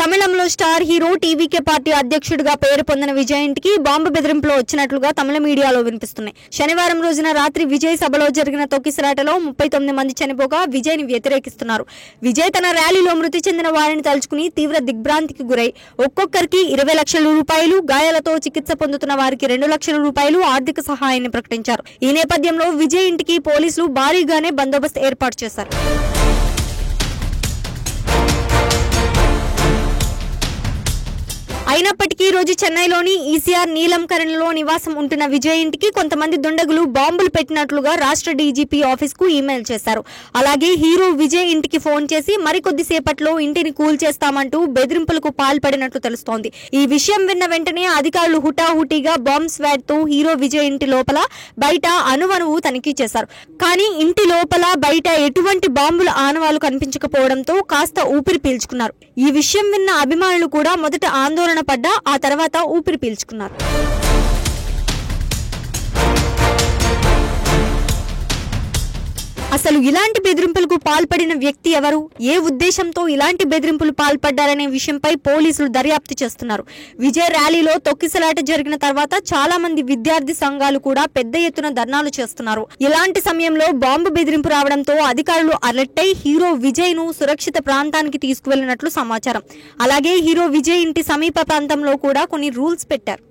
తమిళంలో star hero TVK party అధ్యక్షుడిగా పేరు పొందిన విజయ్ ఇంటికి బాంబు బెదిరింపులు వచ్చినట్లుగా తమిళ మీడియాలో వినిపిస్తున్నాయి. శనివారం రోజున రాత్రి విజయ్ సభలో జరిగిన తొక్కిసలాటలో 39 మంది చనిపోగా విజయ్ ని వ్యతిరేకిస్తున్నారు. విజయ్ తన ర్యాలీలో మృతి చెందిన వారిని తలుచుకుని తీవ్ర దిగ్భ్రాంతికి గురై ఒక్కొక్కరికి 20 లక్షల రూపాయలు, గాయాలతో చికిత్స పొందుతున్న వారికి 2 లక్షల రూపాయలు ఆర్థిక సహాయాన్ని ప్రకటించారు. ఈ నేపథ్యంలో విజయ్ ఇంటికి పోలీసులు భారీగానే బందోబస్తు ఏర్పాటు చేశారు. అయినప్పటికీ రోజు చెన్నైలోని ఈసీఆర్ నీలంకరణలో నివాసం ఉంటున్న విజయ్ ఇంటికి కొంతమంది దుండగులు బాంబులు పెట్టినట్లుగా రాష్ట్ర డీజీపీ ఆఫీస్ కు ఈమెయిల్ చేశారు. అలాగే హీరో విజయ్ ఇంటికి ఫోన్ చేసి మరికొద్ది సేపట్లో ఇంటిని కూల్చేస్తామంటూ బెదిరింపులకు పాల్పడినట్లు తెలుస్తోంది. ఈ విషయం విన్న వెంటనే అధికారులు హుటాహుటిగా బాంబ్ స్వాడ్ తో హీరో విజయ్ ఇంటి లోపల బయట అణువణువు తనిఖీ చేశారు. కానీ ఇంటి లోపల బయట ఎటువంటి బాంబుల ఆనవాలు కనిపించకపోవడంతో కాస్త ఊపిరి పీల్చుకున్నారు. ఈ విషయం విన్న అభిమానులు కూడా మొదట ఆందోళన పడ్డా ఆ తర్వాత ఊపిరి పీల్చుకున్నారు. అసలు ఇలాంటి బెదిరింపులకు పాల్పడిన వ్యక్తి ఎవరు, ఏ ఉద్దేశంతో ఇలాంటి బెదిరింపులు పాల్పడ్డారనే విషయంపై పోలీసులు దర్యాప్తు చేస్తున్నారు. విజయ్ ర్యాలీలో తొక్కిసలాట జరిగిన తర్వాత చాలా మంది విద్యార్థి సంఘాలు కూడా పెద్ద ఎత్తున ధర్నాలు చేస్తున్నారు. ఇలాంటి సమయంలో బాంబు బెదిరింపు రావడంతో అధికారులు అలర్ట్ అయి హీరో విజయ్ ను సురక్షిత ప్రాంతానికి తీసుకువెళ్లినట్లు సమాచారం. అలాగే హీరో విజయ్ ఇంటి సమీప ప్రాంతంలో కూడా కొన్ని రూల్స్ పెట్టారు.